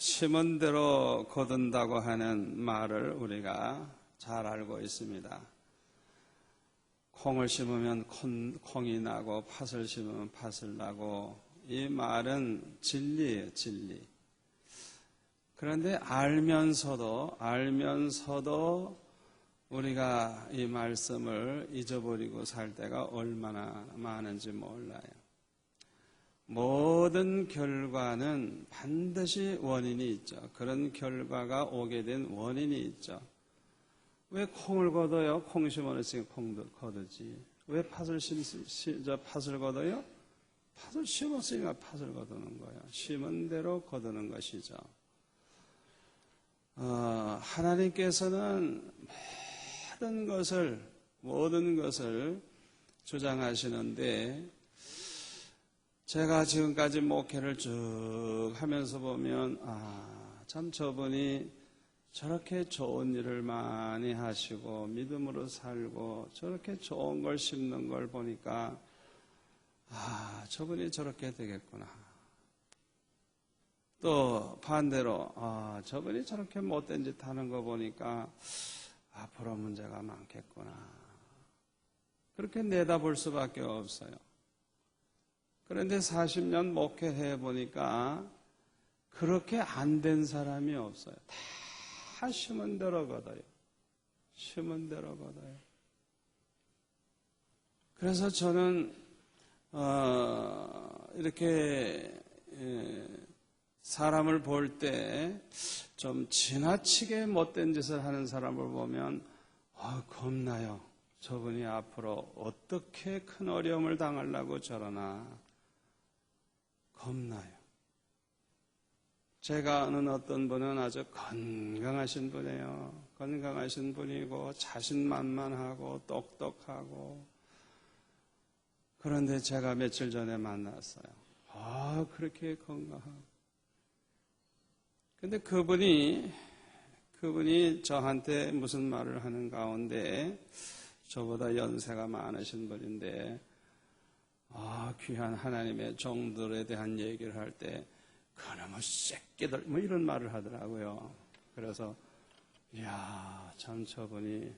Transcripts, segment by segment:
심은 대로 거둔다고 하는 말을 우리가 잘 알고 있습니다. 콩을 심으면 콩이 나고 팥을 심으면 팥을 나고, 이 말은 진리예요, 진리. 그런데 알면서도 우리가 이 말씀을 잊어버리고 살 때가 얼마나 많은지 몰라요. 모든 결과는 반드시 원인이 있죠. 그런 결과가 오게 된 원인이 있죠. 왜 콩을 거둬요? 콩 심어놓으니까 콩도 거두지. 왜 팥을 거둬요? 팥을 심었으니까 팥을 거두는 거예요. 심은 대로 거두는 것이죠. 하나님께서는 모든 것을 주장하시는데, 제가 지금까지 목회를 쭉 하면서 보면, 참 저분이 저렇게 좋은 일을 많이 하시고 믿음으로 살고 저렇게 좋은 걸 심는 걸 보니까, 저분이 저렇게 되겠구나. 또 반대로 저분이 저렇게 못된 짓 하는 거 보니까 앞으로 문제가 많겠구나. 그렇게 내다볼 수밖에 없어요. 그런데 40년 목회해 보니까 그렇게 안 된 사람이 없어요. 다 심은 대로 거둬요. 심은 대로 거둬요. 그래서 저는 이렇게 사람을 볼 때 좀 지나치게 못된 짓을 하는 사람을 보면 겁나요. 저분이 앞으로 어떻게 큰 어려움을 당하려고 저러나 겁나요. 제가 아는 어떤 분은 아주 건강하신 분이에요. 건강하신 분이고 자신만만하고 똑똑하고, 그런데 제가 며칠 전에 만났어요. 그렇게 건강하고. 근데 그분이 저한테 무슨 말을 하는 가운데, 저보다 연세가 많으신 분인데, 귀한 하나님의 종들에 대한 얘기를 할 때, 그놈의 새끼들, 뭐 이런 말을 하더라고요. 그래서, 참 저분이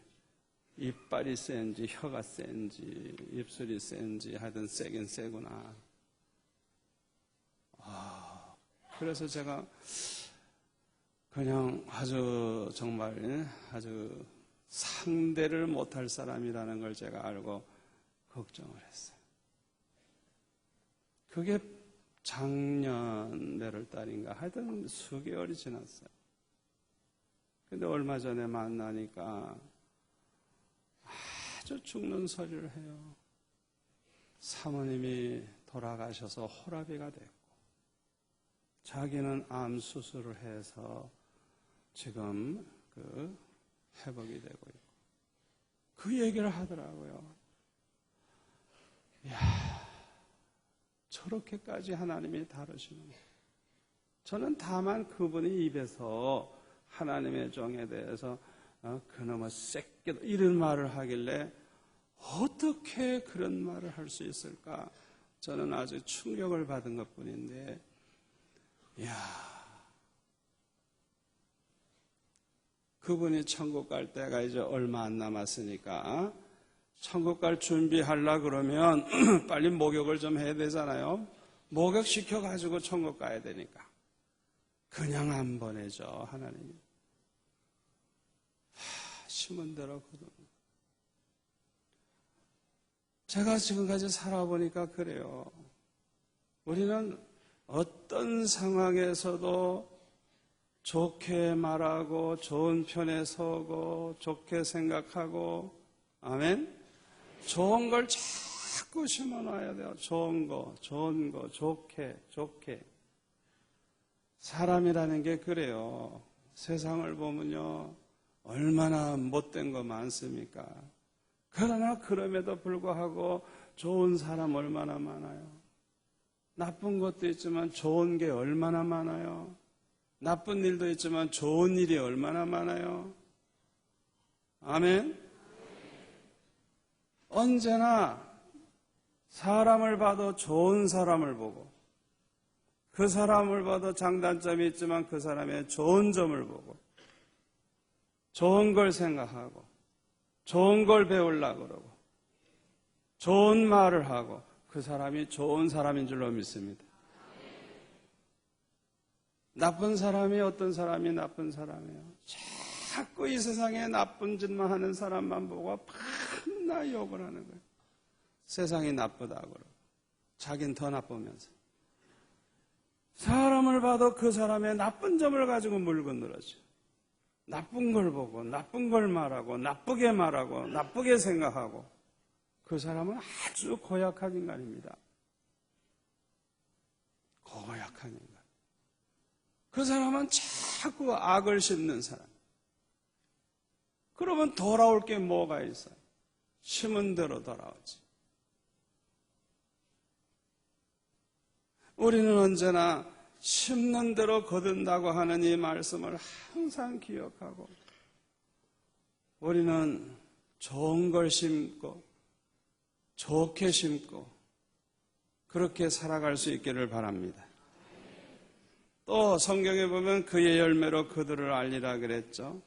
이빨이 센지, 혀가 센지, 입술이 센지, 하여튼 세긴 세구나. 그래서 제가 그냥 정말 아주 상대를 못할 사람이라는 걸 제가 알고 걱정을 했어요. 그게 작년 몇월 달인가, 하여튼 수개월이 지났어요. 근데 얼마 전에 만나니까 아주 죽는 소리를 해요. 사모님이 돌아가셔서 호라비가 됐고, 자기는 암 수술을 해서 지금 회복이 되고 있고, 그 얘기를 하더라고요. 저렇게까지 하나님이 다루시는 거예요. 저는 다만 그분이 입에서 하나님의 종에 대해서 그놈의 새끼들 이런 말을 하길래 어떻게 그런 말을 할 수 있을까? 저는 아주 충격을 받은 것뿐인데, 그분이 천국 갈 때가 이제 얼마 안 남았으니까 천국 갈 준비하려고 그러면 빨리 목욕을 좀 해야 되잖아요. 목욕시켜가지고 천국 가야 되니까. 그냥 안 보내죠, 하나님이. 심은 대로 거두는. 제가 지금까지 살아보니까 그래요. 우리는 어떤 상황에서도 좋게 말하고 좋은 편에 서고 좋게 생각하고, 아멘? 좋은 걸 자꾸 심어놔야 돼요. 좋은 거, 좋게. 사람이라는 게 그래요. 세상을 보면요, 얼마나 못된 거 많습니까? 그러나 그럼에도 불구하고 좋은 사람 얼마나 많아요. 나쁜 것도 있지만 좋은 게 얼마나 많아요. 나쁜 일도 있지만 좋은 일이 얼마나 많아요. 아멘? 언제나 사람을 봐도 좋은 사람을 보고, 그 사람을 봐도 장단점이 있지만 그 사람의 좋은 점을 보고 좋은 걸 생각하고 좋은 걸 배우려고 그러고 좋은 말을 하고 그 사람이 좋은 사람인 줄로 믿습니다. 나쁜 사람이 어떤 사람이 나쁜 사람이에요. 자꾸 이 세상에 나쁜 짓만 하는 사람만 보고 밤낮 욕을 하는 거예요. 세상이 나쁘다고 그러고 자긴 더 나쁘면서 사람을 봐도 그 사람의 나쁜 점을 가지고 물건 늘어져. 나쁜 걸 보고 나쁜 걸 말하고 나쁘게 말하고 나쁘게 생각하고 그 사람은 아주 고약한 인간입니다. 고약한 인간. 그 사람은 자꾸 악을 심는 사람. 그러면 돌아올 게 뭐가 있어요? 심은 대로 돌아오지. 우리는 언제나 심는 대로 거둔다고 하는 이 말씀을 항상 기억하고 우리는 좋은 걸 심고 좋게 심고 그렇게 살아갈 수 있기를 바랍니다. 또 성경에 보면 그의 열매로 그들을 알리라 그랬죠.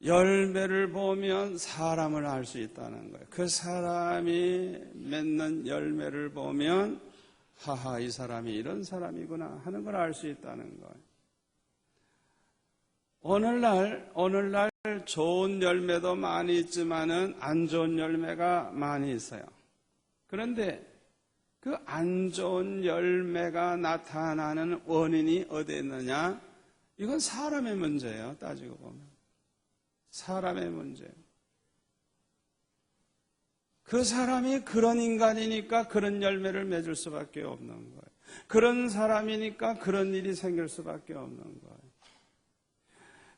열매를 보면 사람을 알 수 있다는 거예요. 그 사람이 맺는 열매를 보면 하하 이 사람이 이런 사람이구나 하는 걸 알 수 있다는 거예요. 오늘날 좋은 열매도 많이 있지만은 안 좋은 열매가 많이 있어요. 그런데 그 안 좋은 열매가 나타나는 원인이 어디에 있느냐? 이건 사람의 문제예요. 따지고 보면. 사람의 문제예요. 그 사람이 그런 인간이니까 그런 열매를 맺을 수밖에 없는 거예요. 그런 사람이니까 그런 일이 생길 수밖에 없는 거예요.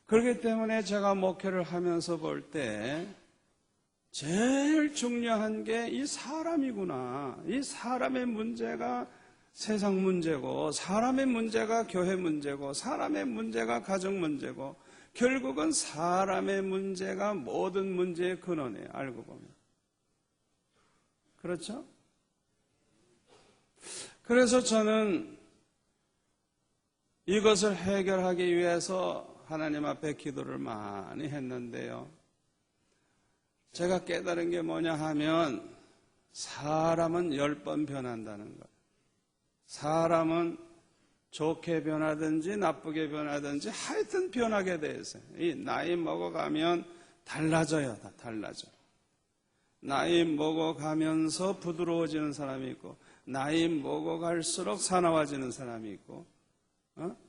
그렇기 때문에 제가 목회를 하면서 볼 때 제일 중요한 게 이 사람이구나. 이 사람의 문제가 세상 문제고 사람의 문제가 교회 문제고 사람의 문제가 가정 문제고 결국은 사람의 문제가 모든 문제의 근원이에요. 알고 보면. 그렇죠? 그래서 저는 이것을 해결하기 위해서 하나님 앞에 기도를 많이 했는데요. 제가 깨달은 게 뭐냐 하면 사람은 10번 변한다는 거예요. 사람은 좋게 변하든지 나쁘게 변하든지 하여튼 변하게 돼 있어요. 이 나이 먹어가면 달라져요. 다 달라져. 나이 먹어가면서 부드러워지는 사람이 있고 나이 먹어갈수록 사나워지는 사람이 있고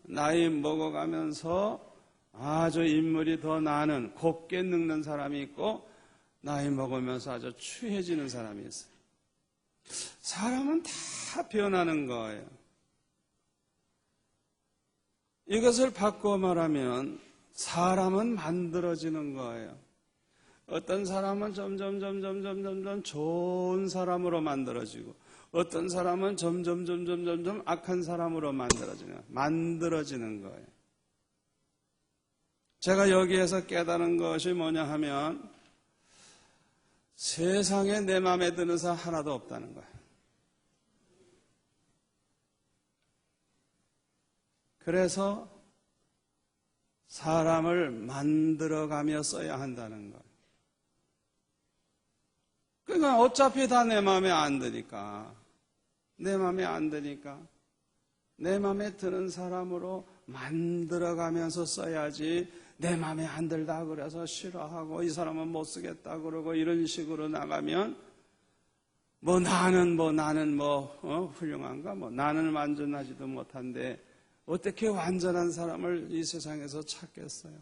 나이 먹어가면서 아주 인물이 더 나는 곱게 늙는 사람이 있고 나이 먹으면서 아주 추해지는 사람이 있어요. 사람은 다 변하는 거예요. 이것을 바꾸어 말하면 사람은 만들어지는 거예요. 어떤 사람은 점점 좋은 사람으로 만들어지고 어떤 사람은 점점 악한 사람으로 만들어지는 거예요. 제가 여기에서 깨달은 것이 뭐냐 하면 세상에 내 마음에 드는 사람 하나도 없다는 거예요. 그래서 사람을 만들어가며 써야 한다는 거예요. 그러니까 어차피 다 내 마음에 안 드니까 내 마음에 드는 사람으로 만들어가면서 써야지 내 마음에 안 들다 그래서 싫어하고 이 사람은 못 쓰겠다 그러고 이런 식으로 나가면 나는 훌륭한가 나는 완전하지도 못한데 어떻게 완전한 사람을 이 세상에서 찾겠어요?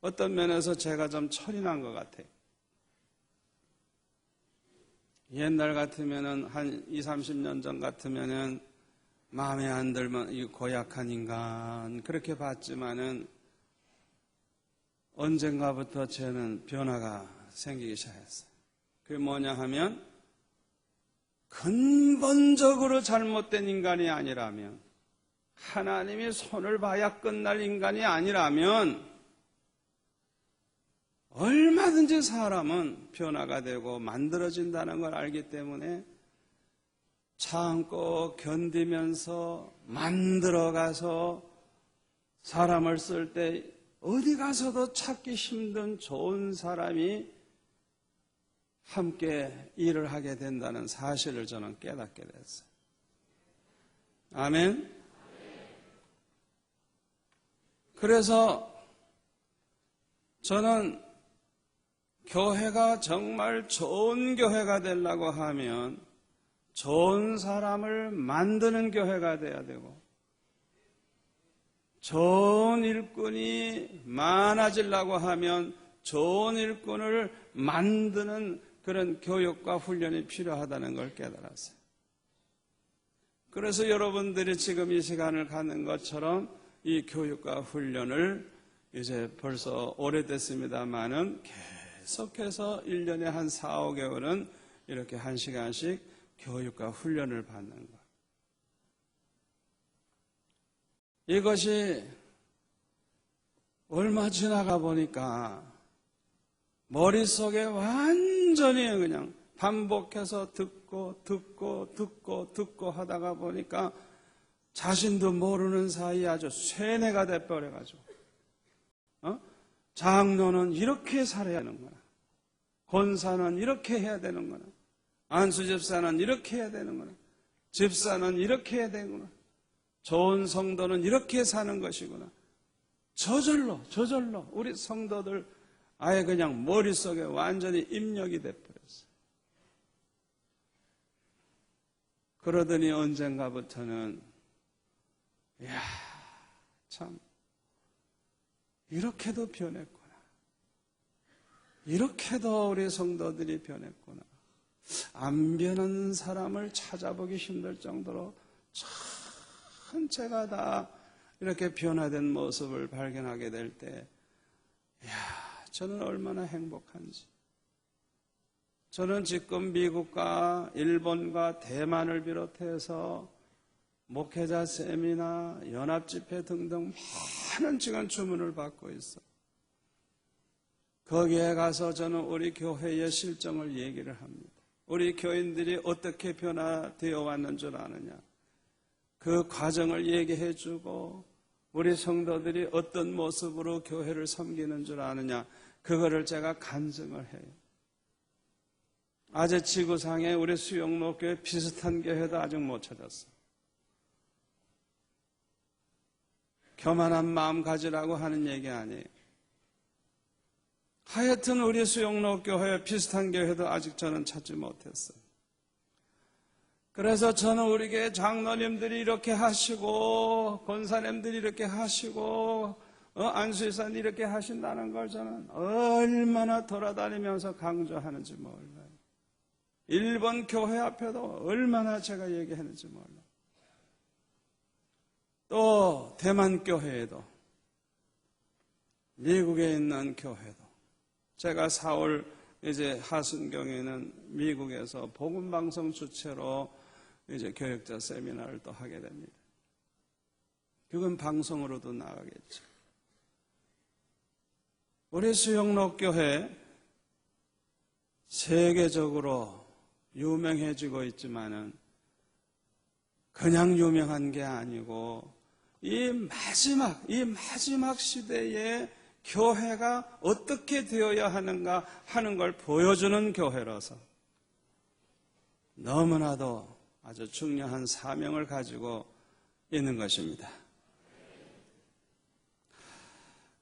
어떤 면에서 제가 좀 철이 난 것 같아요. 옛날 같으면은 한 20, 30년 전 같으면은 마음에 안 들면 이 고약한 인간 그렇게 봤지만은 언젠가부터 저는 변화가 생기기 시작했어요. 그게 뭐냐 하면 근본적으로 잘못된 인간이 아니라면 하나님이 손을 봐야 끝날 인간이 아니라면 얼마든지 사람은 변화가 되고 만들어진다는 걸 알기 때문에 참고 견디면서 만들어가서 사람을 쓸 때 어디 가서도 찾기 힘든 좋은 사람이 함께 일을 하게 된다는 사실을 저는 깨닫게 됐어요. 아멘. 그래서 저는 교회가 정말 좋은 교회가 되려고 하면 좋은 사람을 만드는 교회가 돼야 되고, 좋은 일꾼이 많아지려고 하면 좋은 일꾼을 만드는 그런 교육과 훈련이 필요하다는 걸 깨달았어요. 그래서 여러분들이 지금 이 시간을 갖는 것처럼 이 교육과 훈련을 이제 벌써 오래됐습니다만은 계속해서 1년에 한 4, 5개월은 이렇게 1시간씩 교육과 훈련을 받는 것. 이것이 얼마 지나가 보니까 머릿속에 완전히 그냥 반복해서 듣고 하다가 보니까 자신도 모르는 사이에 아주 쇠뇌가 돼버려가지고, 장로는 이렇게 살아야 하는구나, 권사는 이렇게 해야 되는구나, 안수집사는 이렇게 해야 되는구나, 집사는 이렇게 해야 되는구나, 좋은 성도는 이렇게 사는 것이구나. 저절로 우리 성도들 아예 그냥 머릿속에 완전히 입력이 돼버렸어요. 그러더니 언젠가부터는 이야, 참 이렇게도 변했구나, 이렇게도 우리 성도들이 변했구나. 안 변한 사람을 찾아보기 힘들 정도로 전체가 다 이렇게 변화된 모습을 발견하게 될 때, 이야, 저는 얼마나 행복한지. 저는 지금 미국과 일본과 대만을 비롯해서 목회자 세미나, 연합집회 등등 많은 지금 주문을 받고 있어. 거기에 가서 저는 우리 교회의 실정을 얘기를 합니다. 우리 교인들이 어떻게 변화되어 왔는 줄 아느냐, 그 과정을 얘기해 주고, 우리 성도들이 어떤 모습으로 교회를 섬기는 줄 아느냐, 그거를 제가 간증을 해요. 아직 지구상에 우리 수영로교회 비슷한 교회도 아직 못 찾았어. 교만한 마음 가지라고 하는 얘기 아니에요. 하여튼 우리 수영로교회 비슷한 교회도 아직 저는 찾지 못했어요. 그래서 저는 우리 교회 장로님들이 이렇게 하시고, 권사님들이 이렇게 하시고, 안수사님 이렇게 하신다는 걸 저는 얼마나 돌아다니면서 강조하는지 몰라요. 일본 교회 앞에도 얼마나 제가 얘기했는지 몰라요. 또 대만 교회에도, 미국에 있는 교회도, 제가 4월 이제 하순경에는 미국에서 복음방송 주최로 이제 교역자 세미나를 또 하게 됩니다. 그건 방송으로도 나가겠죠. 우리 수영록교회 세계적으로 유명해지고 있지만은 그냥 유명한 게 아니고 이 마지막 시대에 교회가 어떻게 되어야 하는가 하는 걸 보여주는 교회라서 너무나도 아주 중요한 사명을 가지고 있는 것입니다.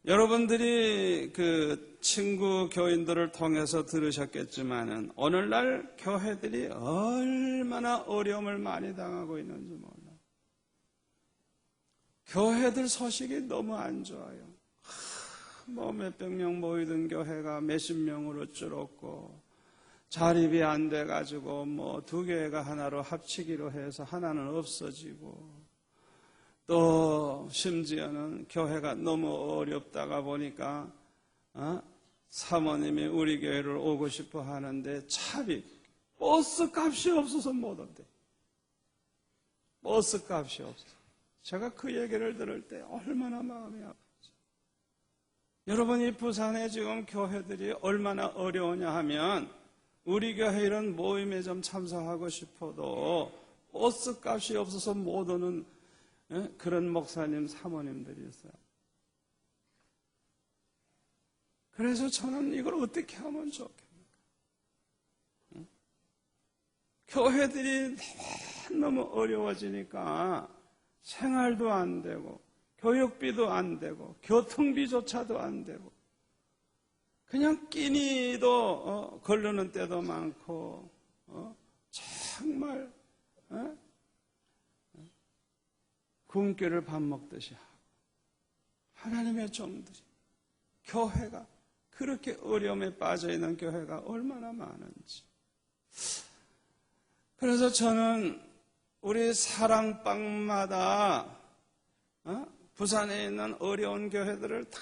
여러분들이 그 친구 교인들을 통해서 들으셨겠지만은 오늘날 교회들이 얼마나 어려움을 많이 당하고 있는지 몰라요. 교회들 소식이 너무 안 좋아요. 뭐 몇백 명 모이던 교회가 몇십 명으로 줄었고, 자립이 안 돼가지고 뭐 두 교회가 하나로 합치기로 해서 하나는 없어지고, 또 심지어는 교회가 너무 어렵다가 보니까 사모님이 우리 교회를 오고 싶어 하는데 차비, 버스 값이 없어서 못 온대. 버스 값이 없어서. 제가 그 얘기를 들을 때 얼마나 마음이 아프죠. 여러분, 이 부산에 지금 교회들이 얼마나 어려우냐 하면 우리 교회 이런 모임에 좀 참석하고 싶어도 버스 값이 없어서 못 오는 그런 목사님, 사모님들이 있어요. 그래서 저는 이걸 어떻게 하면 좋겠습니까? 교회들이 너무 어려워지니까 생활도 안 되고 교육비도 안 되고 교통비조차도 안 되고 그냥 끼니도 걸르는 때도 많고 정말 굶기를 밥 먹듯이 하고 하나님의 종들이 교회가 그렇게 어려움에 빠져있는 교회가 얼마나 많은지. 그래서 저는 우리 사랑방마다 부산에 있는 어려운 교회들을 다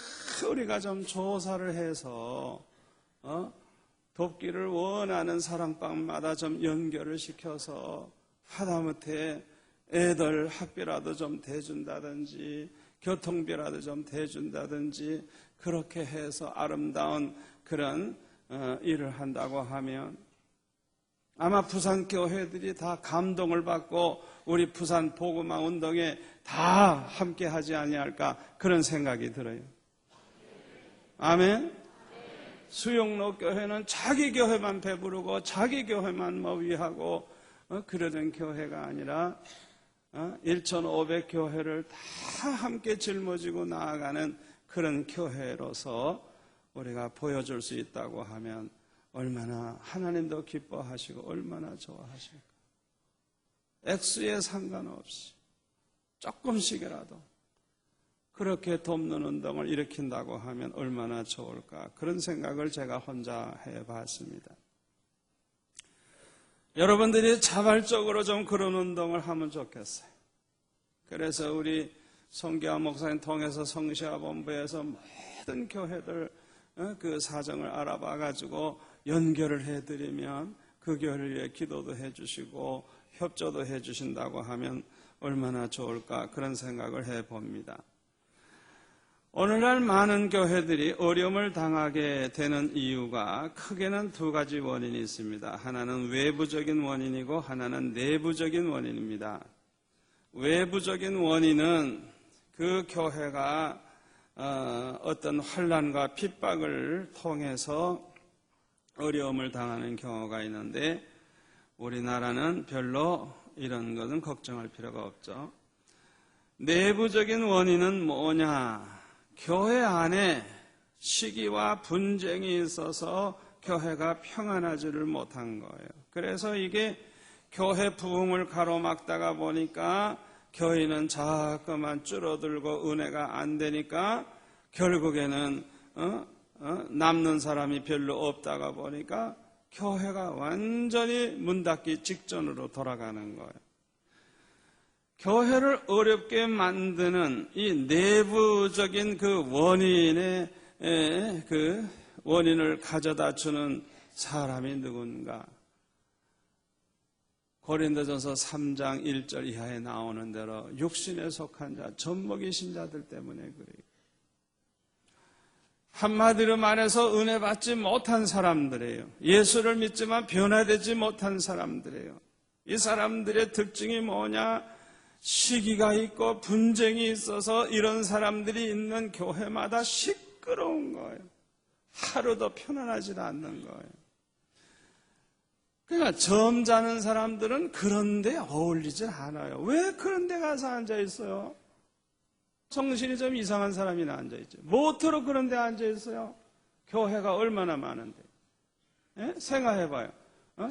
우리가 좀 조사를 해서 돕기를 원하는 사랑방마다 좀 연결을 시켜서 하다못해 애들 학비라도 좀 대준다든지 교통비라도 좀 대준다든지 그렇게 해서 아름다운 그런 일을 한다고 하면 아마 부산 교회들이 다 감동을 받고 우리 부산 복음화 운동에 다 함께 하지 아니할까 그런 생각이 들어요. 아멘. 수용로 교회는 자기 교회만 배부르고 자기 교회만 위하고 그러는 교회가 아니라 1,500 교회를 다 함께 짊어지고 나아가는 그런 교회로서 우리가 보여줄 수 있다고 하면 얼마나 하나님도 기뻐하시고 얼마나 좋아하실까. 액수에 상관없이 조금씩이라도 그렇게 돕는 운동을 일으킨다고 하면 얼마나 좋을까. 그런 생각을 제가 혼자 해봤습니다. 여러분들이 자발적으로 좀 그런 운동을 하면 좋겠어요. 그래서 우리 송기화 목사님 통해서 성시화 본부에서 모든 교회들 그 사정을 알아봐가지고 연결을 해드리면 그 교회를 위해 기도도 해주시고 협조도 해주신다고 하면 얼마나 좋을까 그런 생각을 해봅니다. 오늘날 많은 교회들이 어려움을 당하게 되는 이유가 크게는 두 가지 원인이 있습니다. 하나는 외부적인 원인이고 하나는 내부적인 원인입니다. 외부적인 원인은 그 교회가 어떤 환난과 핍박을 통해서 어려움을 당하는 경우가 있는데 우리나라는 별로 이런 것은 걱정할 필요가 없죠. 내부적인 원인은 뭐냐? 교회 안에 시기와 분쟁이 있어서 교회가 평안하지를 못한 거예요. 그래서 이게 교회 부흥을 가로막다가 보니까 교회는 자꾸만 줄어들고 은혜가 안 되니까 결국에는 남는 사람이 별로 없다가 보니까 교회가 완전히 문 닫기 직전으로 돌아가는 거예요. 교회를 어렵게 만드는 이 내부적인 그 원인의 그 원인을 가져다 주는 사람이 누군가? 고린도전서 3장 1절 이하에 나오는 대로 육신에 속한 자, 젖먹이 신자들 때문에 그래요. 한마디로 말해서 은혜 받지 못한 사람들이에요. 예수를 믿지만 변화되지 못한 사람들이에요. 이 사람들의 특징이 뭐냐? 시기가 있고 분쟁이 있어서 이런 사람들이 있는 교회마다 시끄러운 거예요. 하루도 편안하지 않는 거예요. 그러니까 점잖은 사람들은 그런 데 어울리지 않아요. 왜 그런 데 가서 앉아 있어요? 정신이 좀 이상한 사람이나 앉아 있죠. 뭐토록 그런 데 앉아 있어요? 교회가 얼마나 많은데. 생각해봐요.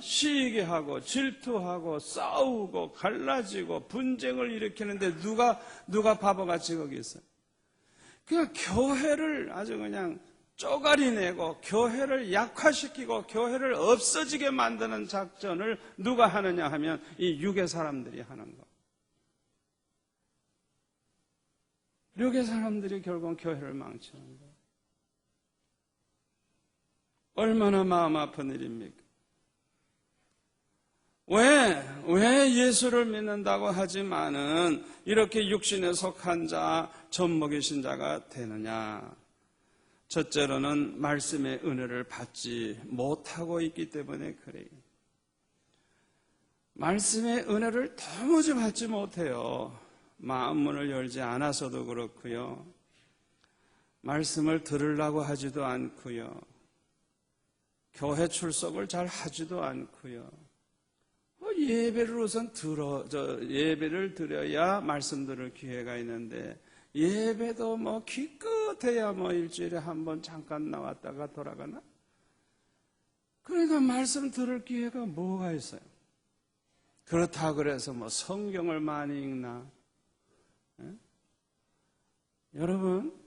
시기게 하고 질투하고 싸우고 갈라지고 분쟁을 일으키는데 누가 바보같이 거기 있어요? 그러니까 교회를 아주 그냥 쪼가리내고 교회를 약화시키고 교회를 없어지게 만드는 작전을 누가 하느냐 하면 이 육의 사람들이 하는 거. 육의 사람들이 결국 교회를 망치는 거예요. 얼마나 마음 아픈 일입니까? 왜 예수를 믿는다고 하지만은 이렇게 육신에 속한 자, 젖먹이신 자가 되느냐? 첫째로는 말씀의 은혜를 받지 못하고 있기 때문에 그래요. 말씀의 은혜를 도무지 받지 못해요. 마음문을 열지 않아서도 그렇고요. 말씀을 들으려고 하지도 않고요. 교회 출석을 잘 하지도 않고요. 예배를 우선 예배를 드려야 말씀 들을 기회가 있는데, 예배도 기껏해야 일주일에 한 번 잠깐 나왔다가 돌아가나? 그러니까 말씀 들을 기회가 뭐가 있어요? 그렇다 그래서 성경을 많이 읽나? 여러분,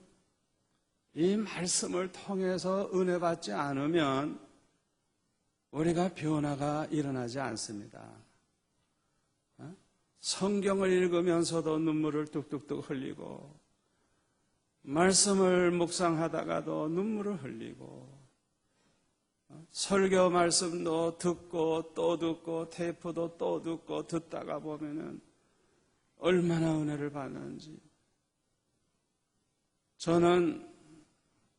이 말씀을 통해서 은혜 받지 않으면 우리가 변화가 일어나지 않습니다. 성경을 읽으면서도 눈물을 뚝뚝뚝 흘리고, 말씀을 묵상하다가도 눈물을 흘리고, 설교 말씀도 듣고 또 듣고 테이프도 또 듣고 듣다가 보면은 얼마나 은혜를 받는지. 저는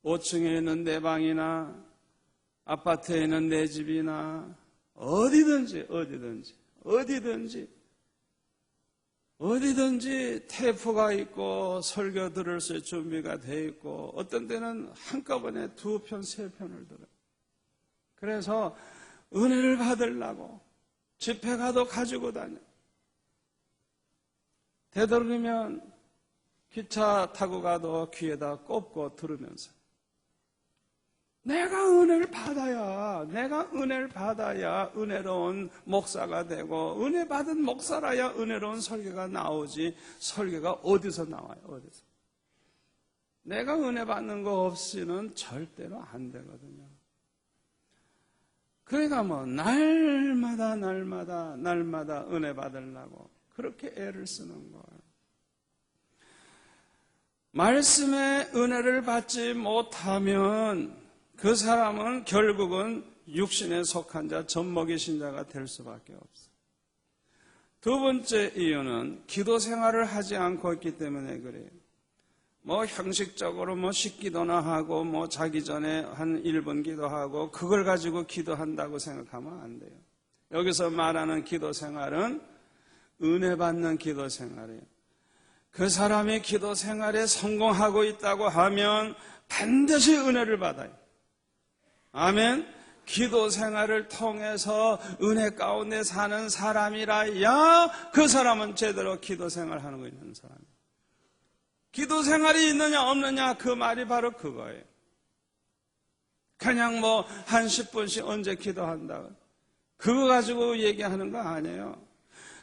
5층에 있는 내 방이나 아파트에 있는 내 집이나 어디든지 테이프가 있고 설교 들을 수 준비가 돼 있고, 어떤 때는 한꺼번에 2편, 3편을 들어요. 그래서 은혜를 받으려고 집회 가도 가지고 다녀. 되도록이면 기차 타고 가도 귀에다 꼽고 들으면서, 내가 은혜를 받아야 은혜로운 목사가 되고, 은혜 받은 목사라야 은혜로운 설교가 나오지, 설교가 어디서 나와요? 어디서? 내가 은혜 받는 거 없이는 절대로 안 되거든요. 그러니까 날마다 은혜 받으려고 그렇게 애를 쓰는 거예요. 말씀의 은혜를 받지 못하면 그 사람은 결국은 육신에 속한 자, 젖먹이 신자가 될 수밖에 없어요. 두 번째 이유는 기도 생활을 하지 않고 있기 때문에 그래요. 형식적으로 10기도나 하고 자기 전에 한 1분 기도하고 그걸 가지고 기도한다고 생각하면 안 돼요. 여기서 말하는 기도 생활은 은혜 받는 기도 생활이에요. 그 사람이 기도 생활에 성공하고 있다고 하면 반드시 은혜를 받아요. 아멘. 기도 생활을 통해서 은혜 가운데 사는 사람이라야 그 사람은 제대로 기도 생활하는 거 있는 사람이에요. 기도 생활이 있느냐 없느냐, 그 말이 바로 그거예요. 그냥 한 10분씩 언제 기도한다, 그거 가지고 얘기하는 거 아니에요.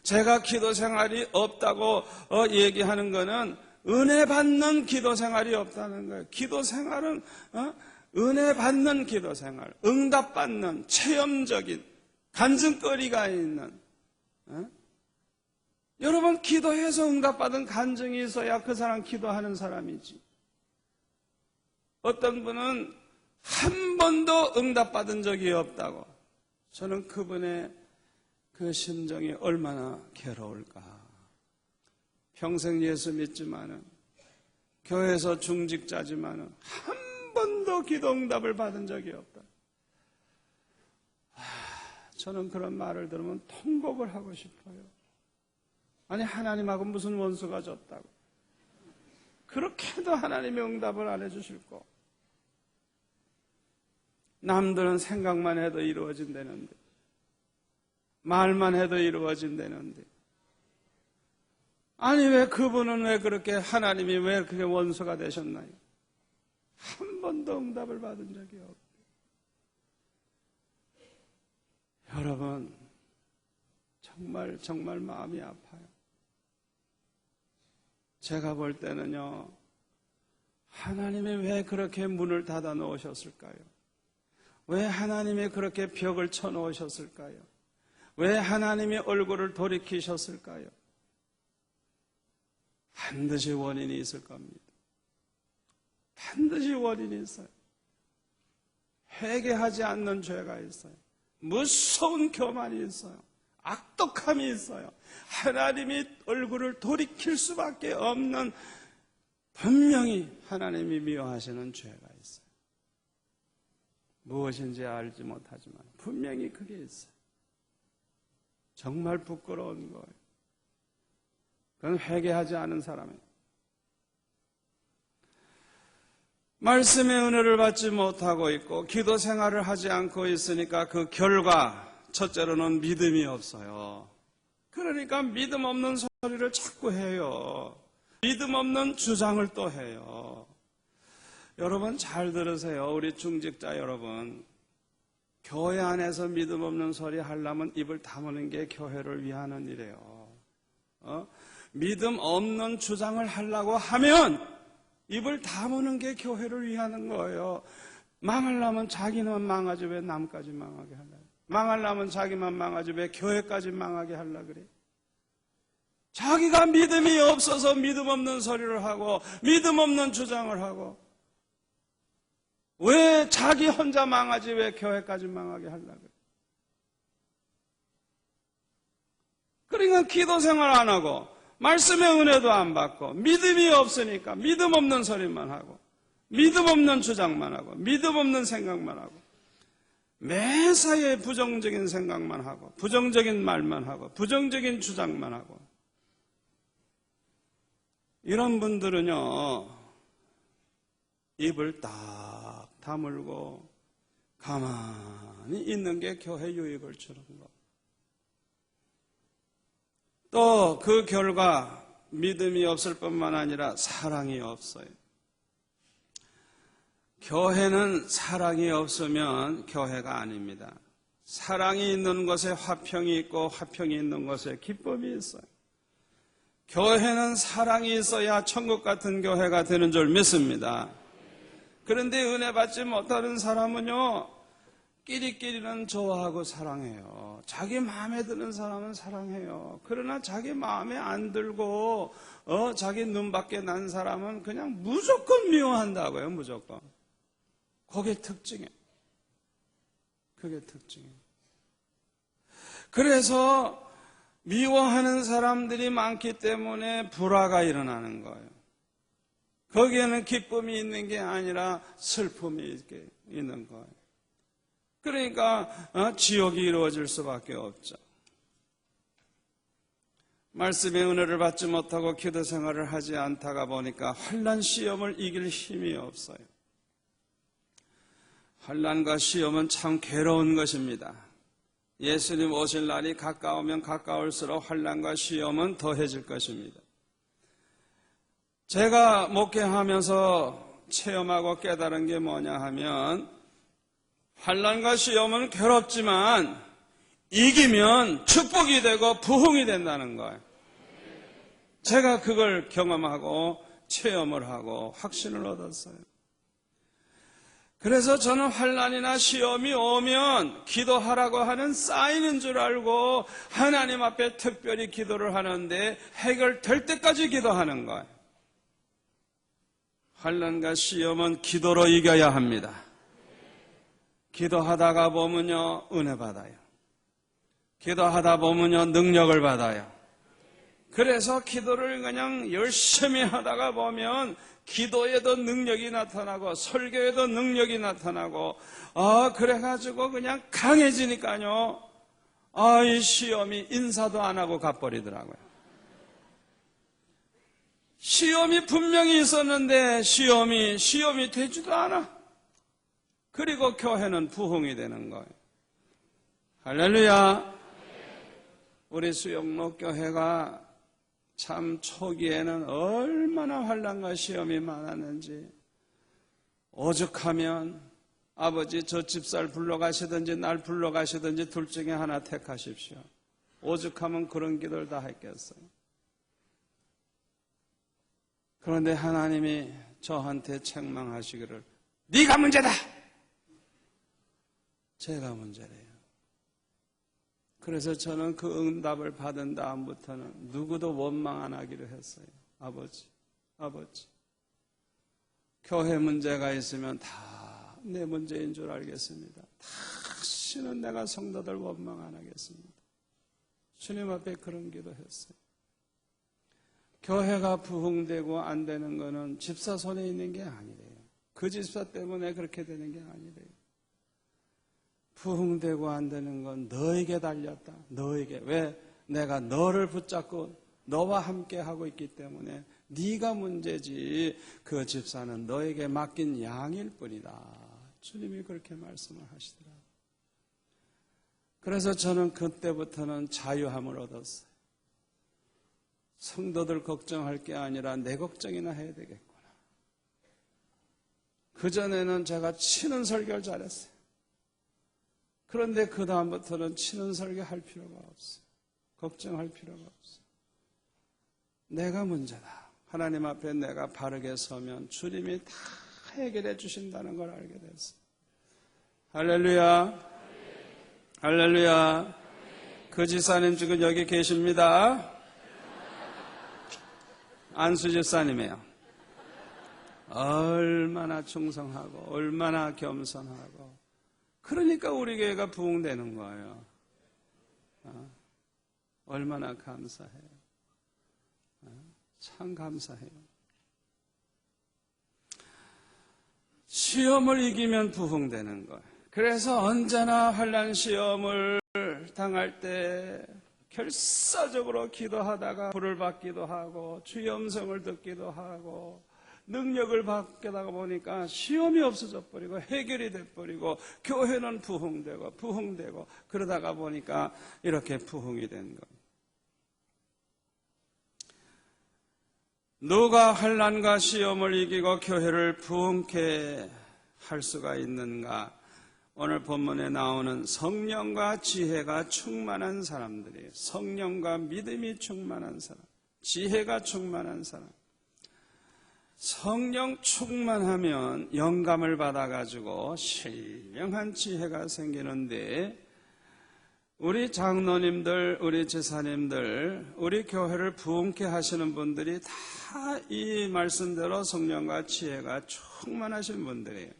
제가 기도 생활이 없다고 얘기하는 거는 은혜 받는 기도 생활이 없다는 거예요. 기도 생활은 은혜 받는 기도 생활, 응답받는 체험적인 간증거리가 있는, 여러분, 기도해서 응답받은 간증이 있어야 그 사람 기도하는 사람이지. 어떤 분은 한 번도 응답받은 적이 없다고. 저는 그분의 그 심정이 얼마나 괴로울까. 평생 예수 믿지만은, 교회에서 중직자지만은 한 번도 기도 응답을 받은 적이 없다. 저는 그런 말을 들으면 통곡을 하고 싶어요. 아니, 하나님하고 무슨 원수가 졌다고. 그렇게도 하나님의 응답을 안 해주실 거. 남들은 생각만 해도 이루어진다는데, 말만 해도 이루어진다는데, 아니 왜 그분은 왜 그렇게, 하나님이 왜 그렇게 원수가 되셨나요? 한 번도 응답을 받은 적이 없어요. 여러분, 정말 마음이 아파요. 제가 볼 때는요, 하나님이 왜 그렇게 문을 닫아 놓으셨을까요? 왜 하나님이 그렇게 벽을 쳐 놓으셨을까요? 왜 하나님이 얼굴을 돌이키셨을까요? 반드시 원인이 있을 겁니다. 반드시 원인이 있어요. 회개하지 않는 죄가 있어요. 무서운 교만이 있어요. 악독함이 있어요. 하나님이 얼굴을 돌이킬 수밖에 없는, 분명히 하나님이 미워하시는 죄가 있어요. 무엇인지 알지 못하지만 분명히 그게 있어요. 정말 부끄러운 거예요. 그건 회개하지 않은 사람이에요. 말씀의 은혜를 받지 못하고 있고 기도 생활을 하지 않고 있으니까 그 결과, 첫째로는 믿음이 없어요. 그러니까 믿음 없는 소리를 자꾸 해요. 믿음 없는 주장을 또 해요. 여러분 잘 들으세요. 우리 중직자 여러분, 교회 안에서 믿음 없는 소리 하려면 입을 다무는 게 교회를 위하는 일이에요. 믿음 없는 주장을 하려고 하면 입을 다무는 게 교회를 위하는 거예요. 망하려면 자기는 망하지 왜 남까지 망하게 하려고. 망하려면 자기만 망하지 왜 교회까지 망하게 하려고 그래. 자기가 믿음이 없어서 믿음 없는 소리를 하고 믿음 없는 주장을 하고 왜 자기 혼자 망하지 왜 교회까지 망하게 하려고 그래. 그러니까 기도 생활 안 하고 말씀의 은혜도 안 받고 믿음이 없으니까 믿음 없는 소리만 하고 믿음 없는 주장만 하고 믿음 없는 생각만 하고 매사에 부정적인 생각만 하고 부정적인 말만 하고 부정적인 주장만 하고 이런 분들은요 입을 딱 다물고 가만히 있는 게 교회 유익을 주는 거. 또 그 결과 믿음이 없을 뿐만 아니라 사랑이 없어요. 교회는 사랑이 없으면 교회가 아닙니다. 사랑이 있는 곳에 화평이 있고 화평이 있는 곳에 기쁨이 있어요. 교회는 사랑이 있어야 천국 같은 교회가 되는 줄 믿습니다. 그런데 은혜 받지 못하는 사람은요, 끼리끼리는 좋아하고 사랑해요. 자기 마음에 드는 사람은 사랑해요. 그러나 자기 마음에 안 들고 자기 눈 밖에 난 사람은 그냥 무조건 미워한다고요. 무조건. 그게 특징이에요. 그게 특징이에요. 그래서 미워하는 사람들이 많기 때문에 불화가 일어나는 거예요. 거기에는 기쁨이 있는 게 아니라 슬픔이 있는 거예요. 그러니까 지옥이 이루어질 수밖에 없죠. 말씀의 은혜를 받지 못하고 기도 생활을 하지 않다가 보니까 환난 시험을 이길 힘이 없어요. 환난과 시험은 참 괴로운 것입니다. 예수님 오실 날이 가까우면 가까울수록 환난과 시험은 더해질 것입니다. 제가 목회하면서 체험하고 깨달은 게 뭐냐 하면 환난과 시험은 괴롭지만 이기면 축복이 되고 부흥이 된다는 거예요. 제가 그걸 경험하고 체험을 하고 확신을 얻었어요. 그래서 저는 환난이나 시험이 오면 기도하라고 하는 사인인 줄 알고 하나님 앞에 특별히 기도를 하는데 해결될 때까지 기도하는 거예요. 환난과 시험은 기도로 이겨야 합니다. 기도하다가 보면요 은혜 받아요. 기도하다 보면요 능력을 받아요. 그래서 기도를 그냥 열심히 하다가 보면 기도에도 능력이 나타나고 설교에도 능력이 나타나고 그래가지고 그냥 강해지니까요 이 시험이 인사도 안 하고 가버리더라고요. 시험이 분명히 있었는데 시험이 되지도 않아. 그리고 교회는 부흥이 되는 거예요. 할렐루야. 우리 수영로 교회가 참 초기에는 얼마나 환난과 시험이 많았는지 오죽하면 아버지 저 집살 불러가시든지 날 불러가시든지 둘 중에 하나 택하십시오. 오죽하면 그런 기도를 다 했겠어요. 그런데 하나님이 저한테 책망하시기를 네가 문제다. 제가 문제래요. 그래서 저는 그 응답을 받은 다음부터는 누구도 원망 안 하기로 했어요. 아버지. 교회 문제가 있으면 다 내 문제인 줄 알겠습니다. 다시는 내가 성도들 원망 안 하겠습니다. 주님 앞에 그런 기도했어요. 교회가 부흥되고 안 되는 거는 집사 손에 있는 게 아니래요. 그 집사 때문에 그렇게 되는 게 아니래요. 부흥되고 안 되는 건 너에게 달렸다. 너에게. 왜? 내가 너를 붙잡고 너와 함께 하고 있기 때문에 네가 문제지 그 집사는 너에게 맡긴 양일 뿐이다. 주님이 그렇게 말씀을 하시더라고요. 그래서 저는 그때부터는 자유함을 얻었어요. 성도들 걱정할 게 아니라 내 걱정이나 해야 되겠구나. 그전에는 제가 치는 설교를 잘했어요. 그런데 그 다음부터는 치는 설교 할 필요가 없어요. 걱정할 필요가 없어요. 내가 문제다. 하나님 앞에 내가 바르게 서면 주님이 다 해결해 주신다는 걸 알게 됐어요. 할렐루야. 할렐루야. 그 지사님 지금 여기 계십니다. 안수 지사님이에요. 얼마나 충성하고 얼마나 겸손하고 그러니까 우리 교회가 부흥되는 거예요. 얼마나 감사해요. 참 감사해요. 시험을 이기면 부흥되는 거예요. 그래서 언제나 환난 시험을 당할 때 결사적으로 기도하다가 불을 받기도 하고 주의 음성을 듣기도 하고 능력을 받게다 보니까 시험이 없어져 버리고 해결이 돼 버리고 교회는 부흥되고 그러다가 보니까 이렇게 부흥이 된 겁니다. 누가 환난과 시험을 이기고 교회를 부흥케 할 수가 있는가? 오늘 본문에 나오는 성령과 지혜가 충만한 사람들이에요. 성령과 믿음이 충만한 사람, 지혜가 충만한 사람. 성령 충만하면 영감을 받아가지고 신령한 지혜가 생기는데 우리 장로님들, 우리 제사님들, 우리 교회를 부흥케 하시는 분들이 다 이 말씀대로 성령과 지혜가 충만하신 분들이에요.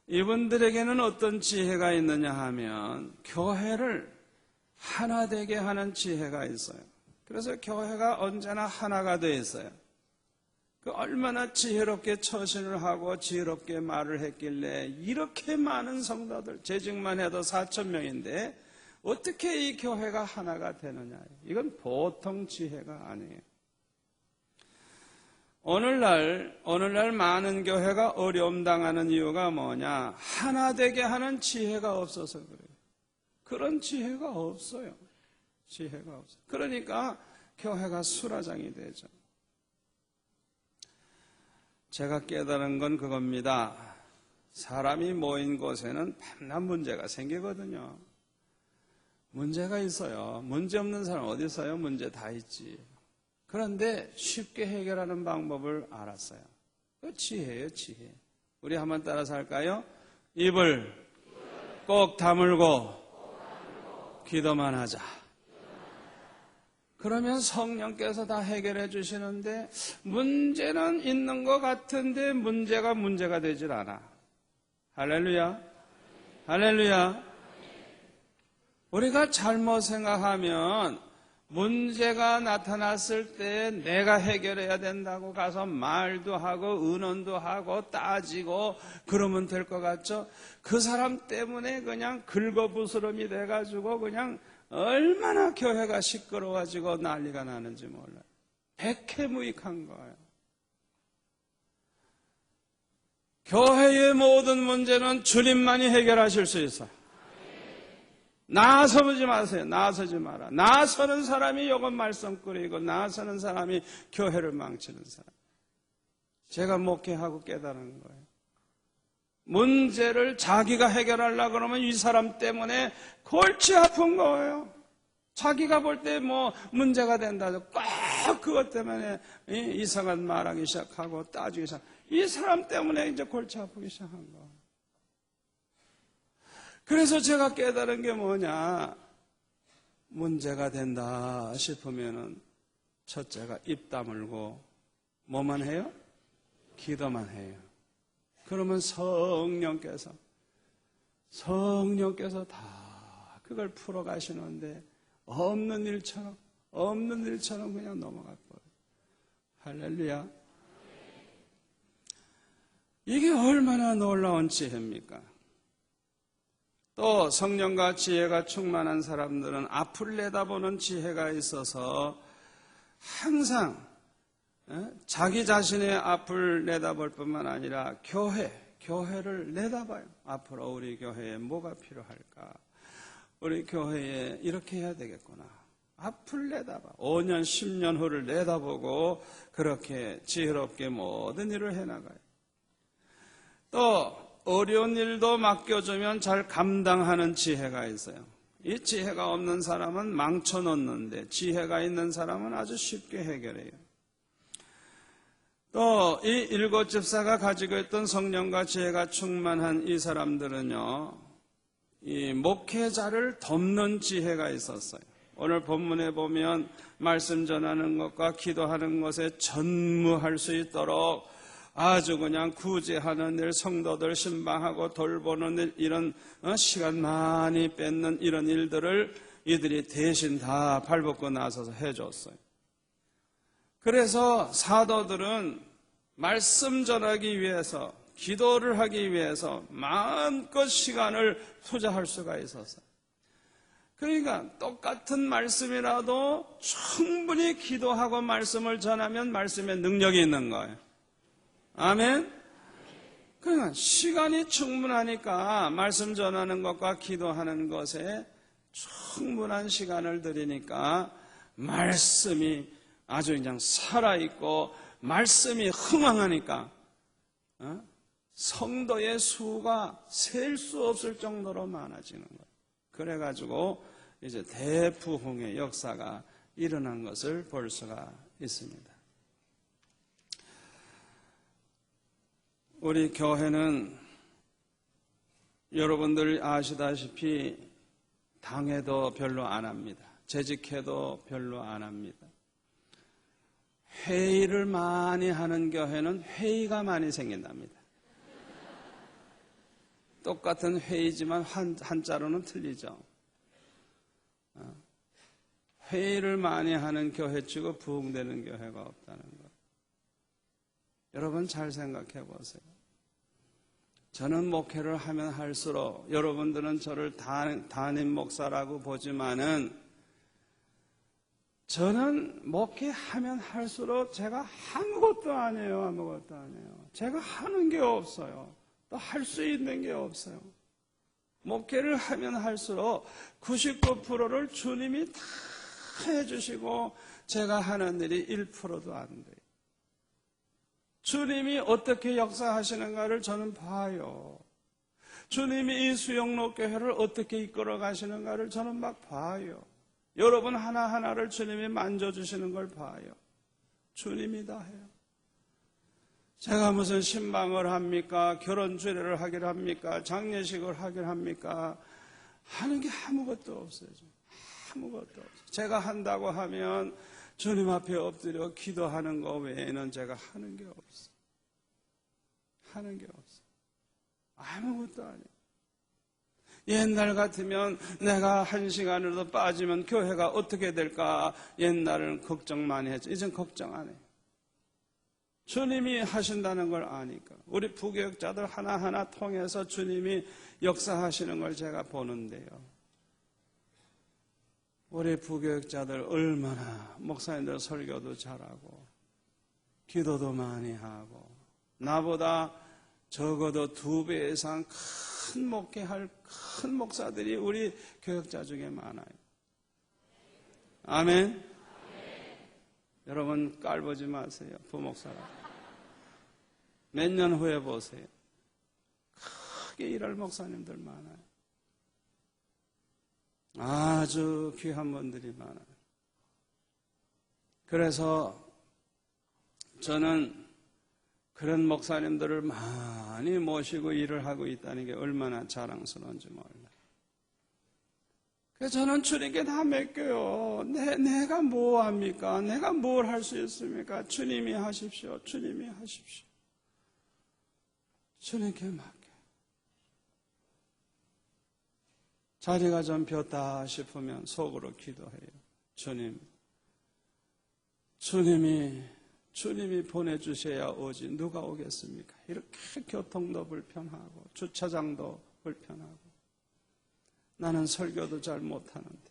이분들에게는 어떤 지혜가 있느냐 하면 교회를 하나 되게 하는 지혜가 있어요. 그래서 교회가 언제나 하나가 되어 있어요. 그 얼마나 지혜롭게 처신을 하고 지혜롭게 말을 했길래 이렇게 많은 성도들, 재직만 해도 4,000명인데 어떻게 이 교회가 하나가 되느냐. 이건 보통 지혜가 아니에요. 오늘날 많은 교회가 어려움 당하는 이유가 뭐냐? 하나 되게 하는 지혜가 없어서 그래요. 그런 지혜가 없어요. 지혜가 없어요. 그러니까 교회가 수라장이 되죠. 제가 깨달은 건 그겁니다. 사람이 모인 곳에는 밤낮 문제가 생기거든요. 문제가 있어요. 문제 없는 사람 어디 있어요? 문제 다 있지. 그런데 쉽게 해결하는 방법을 알았어요. 그 지혜예요, 지혜. 우리 한번 따라서 할까요? 입을 꼭 다물고 기도만 하자. 그러면 성령께서 다 해결해 주시는데 문제는 있는 것 같은데 문제가 되질 않아. 할렐루야. 할렐루야. 우리가 잘못 생각하면 문제가 나타났을 때 내가 해결해야 된다고 가서 말도 하고 의논도 하고 따지고 그러면 될 것 같죠? 그 사람 때문에 그냥 긁어부스럼이 돼가지고 그냥 얼마나 교회가 시끄러워지고 난리가 나는지 몰라요. 백해무익한 거예요. 교회의 모든 문제는 주님만이 해결하실 수 있어요. 나서지 마세요. 나서지 마라. 나서는 사람이 요건 말썽꾸리고 나서는 사람이 교회를 망치는 사람. 제가 목회하고 깨달은 거예요. 문제를 자기가 해결하려고 그러면 이 사람 때문에 골치 아픈 거예요. 자기가 볼 때 뭐 문제가 된다. 꼭 그것 때문에 이상한 말하기 시작하고 따지기 시작. 이 사람 때문에 이제 골치 아프기 시작한 거예요. 그래서 제가 깨달은 게 뭐냐. 문제가 된다 싶으면은 첫째가 입 다물고 뭐만 해요? 기도만 해요. 그러면 성령께서 다 그걸 풀어가시는데 없는 일처럼 그냥 넘어가 버려요. 할렐루야. 이게 얼마나 놀라운 지혜입니까? 또 성령과 지혜가 충만한 사람들은 앞을 내다보는 지혜가 있어서 항상 자기 자신의 앞을 내다볼 뿐만 아니라 교회를 내다봐요. 앞으로 우리 교회에 뭐가 필요할까? 우리 교회에 이렇게 해야 되겠구나. 앞을 내다봐. 5년, 10년 후를 내다보고 그렇게 지혜롭게 모든 일을 해나가요. 또 어려운 일도 맡겨주면 잘 감당하는 지혜가 있어요. 이 지혜가 없는 사람은 망쳐놓는데 지혜가 있는 사람은 아주 쉽게 해결해요. 또 이 일곱 집사가 가지고 있던 성령과 지혜가 충만한 이 사람들은요, 이 목회자를 돕는 지혜가 있었어요. 오늘 본문에 보면 말씀 전하는 것과 기도하는 것에 전무할 수 있도록 아주 그냥 구제하는 일, 성도들 신방하고 돌보는 일, 이런 시간 많이 뺏는 이런 일들을 이들이 대신 다 발벗고 나서서 해줬어요. 그래서 사도들은 말씀 전하기 위해서, 기도를 하기 위해서 마음껏 시간을 투자할 수가 있었어요. 그러니까 똑같은 말씀이라도 충분히 기도하고 말씀을 전하면 말씀에 능력이 있는 거예요. 아멘? 그러니까 시간이 충분하니까 말씀 전하는 것과 기도하는 것에 충분한 시간을 들이니까 말씀이 아주 그냥 살아있고 말씀이 흥황하니까 성도의 수가 셀 수 없을 정도로 많아지는 거예요. 그래가지고 이제 대부흥의 역사가 일어난 것을 볼 수가 있습니다. 우리 교회는 여러분들 아시다시피 당회도 별로 안 합니다. 재직회도 별로 안 합니다. 회의를 많이 하는 교회는 회의가 많이 생긴답니다. 똑같은 회의지만 한자로는 틀리죠. 회의를 많이 하는 교회치고 부흥되는 교회가 없다는 것. 여러분 잘 생각해 보세요. 저는 목회를 하면 할수록 여러분들은 저를 담임 목사라고 보지만은 저는 목회하면 할수록 제가 아무것도 아니에요. 제가 하는 게 없어요. 또 할 수 있는 게 없어요. 목회를 하면 할수록 99%를 주님이 다 해주시고 제가 하는 일이 1%도 안 돼요. 주님이 어떻게 역사하시는가를 저는 봐요. 주님이 이 수영록교회를 어떻게 이끌어 가시는가를 저는 막 봐요. 여러분 하나하나를 주님이 만져주시는 걸 봐요. 주님이 다 해요. 제가 무슨 신방을 합니까? 결혼 주례를 하기를 합니까? 장례식을 하기를 합니까? 하는 게 아무것도 없어요. 아무것도 없어요. 제가 한다고 하면 주님 앞에 엎드려 기도하는 거 외에는 제가 하는 게 없어요. 하는 게 없어요. 아무것도 아니에요. 옛날 같으면 내가 1시간이라도 빠지면 교회가 어떻게 될까? 옛날에는 걱정 많이 했죠. 이젠 걱정 안 해요. 주님이 하신다는 걸 아니까. 우리 부교육자들 하나하나 통해서 주님이 역사하시는 걸 제가 보는데요. 우리 부교육자들 얼마나 목사님들 설교도 잘하고 기도도 많이 하고 나보다 적어도 2배 이상 큰 목회할 큰 목사들이 우리 교육자 중에 많아요. 아멘. 여러분 깔보지 마세요. 부목사라. 몇 년 후에 보세요. 크게 일할 목사님들 많아요. 아주 귀한 분들이 많아요. 그래서 저는 그런 목사님들을 많이 모시고 일을 하고 있다는 게 얼마나 자랑스러운지 몰라요. 그래서 저는 주님께 다 맡겨요. 내가 뭐 합니까? 내가 뭘 할 수 있습니까? 주님이 하십시오. 주님이 하십시오. 주님께 맡겨요. 자리가 좀 비었다 싶으면 속으로 기도해요. 주님이 보내주셔야 오지 누가 오겠습니까? 이렇게 교통도 불편하고 주차장도 불편하고 나는 설교도 잘 못하는데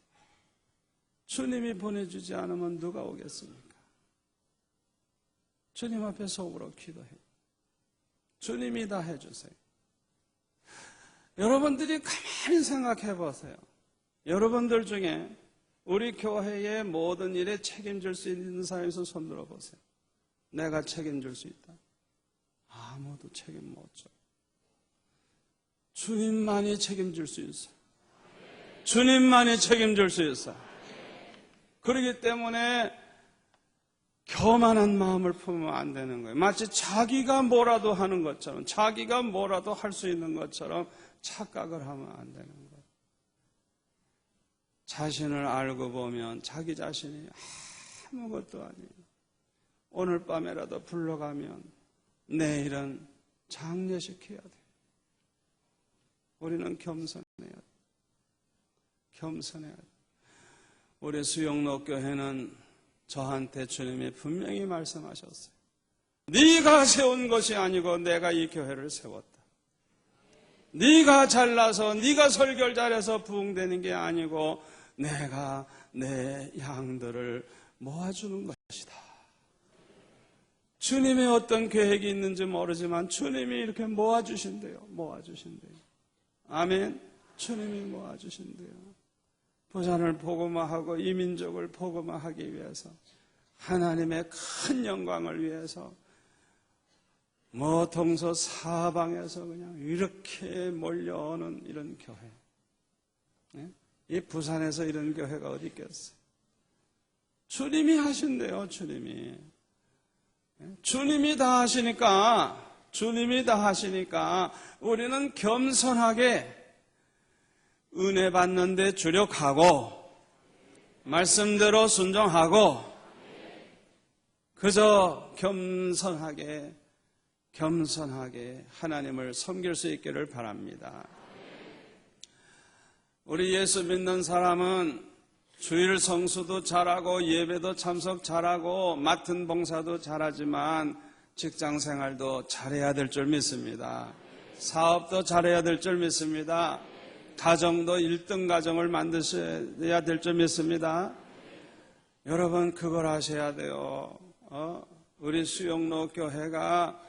주님이 보내주지 않으면 누가 오겠습니까? 주님 앞에 속으로 기도해요. 주님이 다 해주세요. 여러분들이 가만히 생각해 보세요. 여러분들 중에 우리 교회의 모든 일에 책임질 수 있는 사람에서 손 들어보세요. 내가 책임질 수 있다. 아무도 책임 못 져. 주님만이 책임질 수 있어. 주님만이 책임질 수 있어. 그렇기 때문에 교만한 마음을 품으면 안 되는 거예요. 마치 자기가 뭐라도 하는 것처럼, 자기가 뭐라도 할 수 있는 것처럼 착각을 하면 안 되는 거예요. 자신을 알고 보면 자기 자신이 아무것도 아니에요. 오늘 밤에라도 불러가면 내일은 장례시켜야 돼요. 우리는 겸손해야 돼요. 겸손해야 돼요. 우리 수영록교회는 저한테 주님이 분명히 말씀하셨어요. 네가 세운 것이 아니고 내가 이 교회를 세웠다. 네가 잘나서 네가 설교를 잘해서 부흥되는 게 아니고 내가 내 양들을 모아주는 것이다. 주님의 어떤 계획이 있는지 모르지만 주님이 이렇게 모아주신대요. 모아주신대요. 아멘. 주님이 모아주신대요. 부산을 복음화하고 이 민족을 복음화하기 위해서 하나님의 큰 영광을 위해서 동서 사방에서 그냥 이렇게 몰려오는 이런 교회. 이 부산에서 이런 교회가 어디 있겠어요? 주님이 하신대요. 주님이 다 하시니까 주님이 다 하시니까 우리는 겸손하게 은혜 받는데 주력하고 말씀대로 순종하고 그저 겸손하게 하나님을 섬길 수 있기를 바랍니다. 우리 예수 믿는 사람은 주일 성수도 잘하고 예배도 참석 잘하고 맡은 봉사도 잘하지만 직장 생활도 잘해야 될 줄 믿습니다. 사업도 잘해야 될 줄 믿습니다. 가정도 1등 가정을 만드셔야 될 줄 믿습니다. 여러분 그걸 하셔야 돼요. 우리 수영로 교회가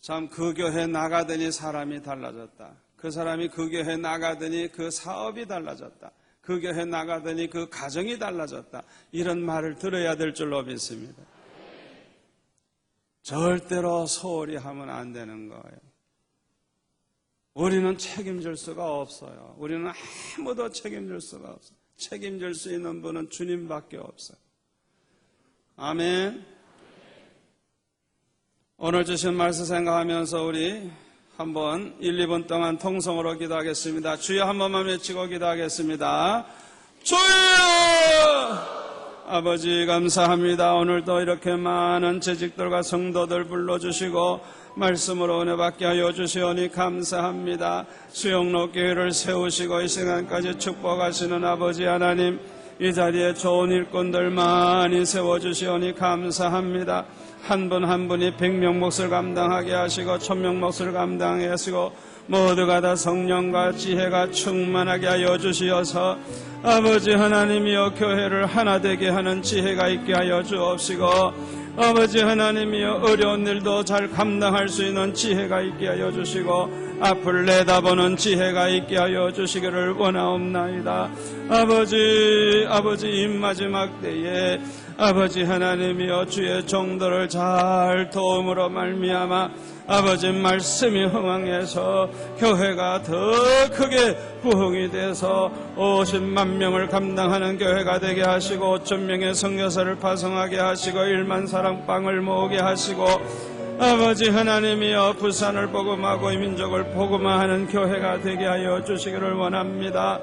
참 그 교회 나가더니 사람이 달라졌다. 그 사람이 그 교회 나가더니 그 사업이 달라졌다. 그 교회 나가더니 그 가정이 달라졌다. 이런 말을 들어야 될 줄로 믿습니다. 절대로 소홀히 하면 안 되는 거예요. 우리는 책임질 수가 없어요. 우리는 아무도 책임질 수가 없어요. 책임질 수 있는 분은 주님밖에 없어요. 아멘. 오늘 주신 말씀 생각하면서 우리 한번 1, 2분 동안 통성으로 기도하겠습니다. 주여 한 번만 외치고 기도하겠습니다. 주여! 아버지 감사합니다. 오늘도 이렇게 많은 재직들과 성도들 불러주시고 말씀으로 은혜 받게 하여 주시오니 감사합니다. 수영로 교회를 세우시고 이 시간까지 축복하시는 아버지 하나님, 이 자리에 좋은 일꾼들 많이 세워주시오니 감사합니다. 한 분 한 분이 100명 몫을 감당하게 하시고 1000명 몫을 감당하게 하시고 모두가 다 성령과 지혜가 충만하게 하여 주시어서 아버지 하나님이여 교회를 하나 되게 하는 지혜가 있게 하여 주옵시고 아버지 하나님이여 어려운 일도 잘 감당할 수 있는 지혜가 있게 하여 주시고 앞을 내다보는 지혜가 있게 하여 주시기를 원하옵나이다. 아버지 이 마지막 때에 아버지 하나님이여 주의 종들을 잘 도움으로 말미암아 아버지 말씀이 흥황해서 교회가 더 크게 부흥이 돼서 50만 명을 감당하는 교회가 되게 하시고 5,000명의 선교사를 파송하게 하시고 1만 사랑방을 모으게 하시고 아버지 하나님이여 부산을 복음하고 이 민족을 복음화하는 교회가 되게 하여 주시기를 원합니다.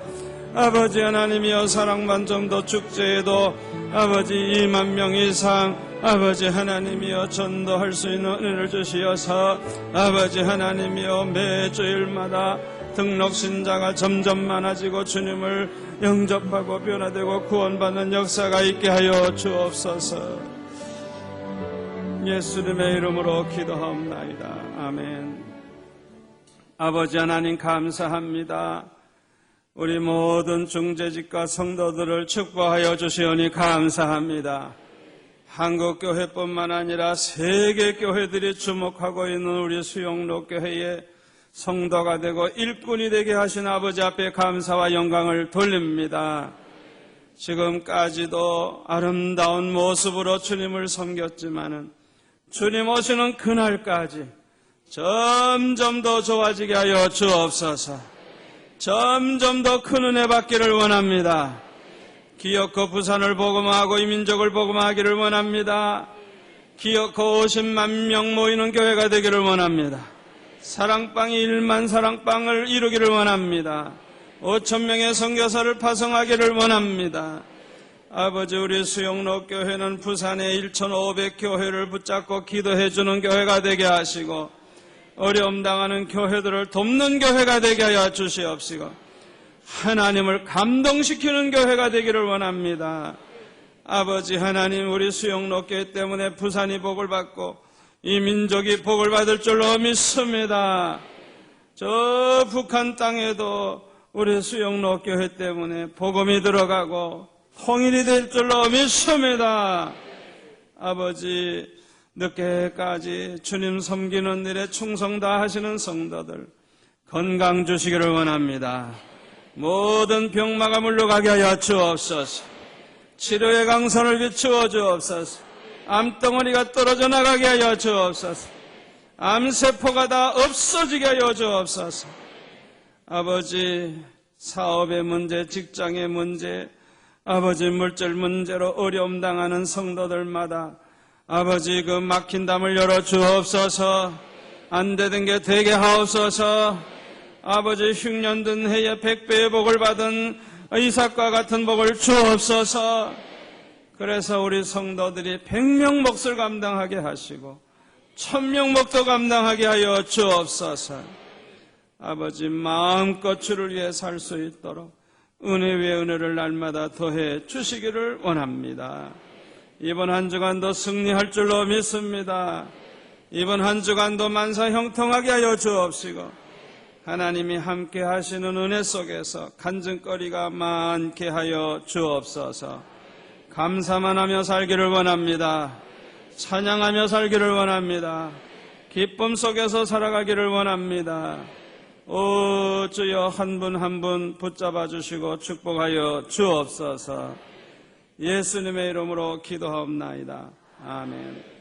아버지 하나님이여 사랑반정도 축제에도 아버지 2만 명 이상 아버지 하나님이여 전도할 수 있는 은혜를 주시어서 아버지 하나님이여 매주일마다 등록 신자가 점점 많아지고 주님을 영접하고 변화되고 구원받는 역사가 있게 하여 주옵소서. 예수님의 이름으로 기도하옵나이다. 아멘. 아버지 하나님 감사합니다. 우리 모든 중재직과 성도들을 축복하여 주시오니 감사합니다. 한국교회뿐만 아니라 세계 교회들이 주목하고 있는 우리 수영록교회의 성도가 되고 일꾼이 되게 하신 아버지 앞에 감사와 영광을 돌립니다. 지금까지도 아름다운 모습으로 주님을 섬겼지만은 주님 오시는 그날까지 점점 더 좋아지게 하여 주옵소서. 점점 더 큰 은혜 받기를 원합니다. 기어코 부산을 복음화하고 이 민족을 복음화하기를 원합니다. 기어코 50만 명 모이는 교회가 되기를 원합니다. 사랑방이 1만 사랑방을 이루기를 원합니다. 5,000명의 선교사를 파송하기를 원합니다. 아버지, 우리 수영록교회는 부산의 1,500교회를 붙잡고 기도해주는 교회가 되게 하시고 어려움 당하는 교회들을 돕는 교회가 되게 하여 주시옵시고 하나님을 감동시키는 교회가 되기를 원합니다. 아버지 하나님, 우리 수영록교회 때문에 부산이 복을 받고 이 민족이 복을 받을 줄로 믿습니다. 저 북한 땅에도 우리 수영록교회 때문에 복음이 들어가고 통일이 될 줄로 믿습니다. 아버지, 늦게까지 주님 섬기는 일에 충성 다하시는 성도들 건강 주시기를 원합니다. 모든 병마가 물러가게 하여 주옵소서. 치료의 강선을 비추어 주옵소서. 암덩어리가 떨어져 나가게 하여 주옵소서. 암세포가 다 없어지게 하여 주옵소서. 아버지, 사업의 문제, 직장의 문제, 아버지 물질 문제로 어려움 당하는 성도들마다 아버지 그 막힌 담을 열어 주옵소서. 안 되던 게 되게 하옵소서. 아버지, 흉년든 해에 100배의 복을 받은 이삭과 같은 복을 주옵소서. 그래서 우리 성도들이 100명 몫을 감당하게 하시고 1000명 몫도 감당하게 하여 주옵소서. 아버지, 마음껏 주를 위해 살 수 있도록 은혜 위에 은혜를 날마다 더해 주시기를 원합니다. 이번 한 주간도 승리할 줄로 믿습니다. 이번 한 주간도 만사 형통하게 하여 주옵시고 하나님이 함께 하시는 은혜 속에서 간증거리가 많게 하여 주옵소서. 감사만 하며 살기를 원합니다. 찬양하며 살기를 원합니다. 기쁨 속에서 살아가기를 원합니다. 오 주여, 한 분 한 분 붙잡아 주시고 축복하여 주옵소서. 예수님의 이름으로 기도하옵나이다. 아멘.